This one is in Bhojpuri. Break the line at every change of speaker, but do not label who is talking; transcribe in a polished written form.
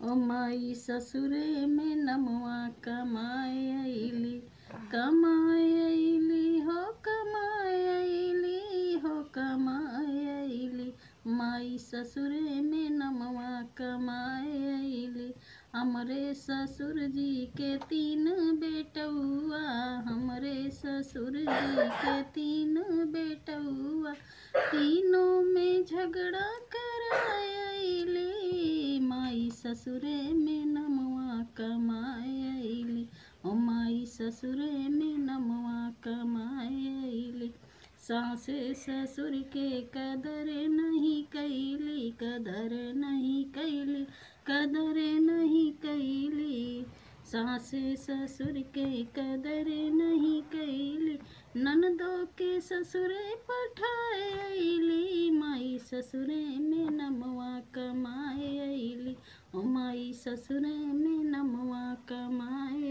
ओ माई ससुरे में नमवा कमाए अइली, कमाए अइली हो कमाए अइली हो कमाए अइली। माई ससुरे में नमवा कमाए अइली। हमरे ससुर जी के 3 बेटउआ, हमरे ससुर जी के 3 बेटउआ, तीनों में झगड़ा कराए अइली। माई ससुरे में नमवा कमाए अइली, ओ माई ससुरे में नमवा कमाए अइली। सासे ससुर के कदर नहीं कैली, कदर नहीं कैली, कदर नहीं कैली। सासे ससुर के कदर नहीं कैली, ननदों के ससुरे पठाए अइली। माई ससुरे में नमवा कमाए अइली, ओ माई ससुरे में नमवा कमाए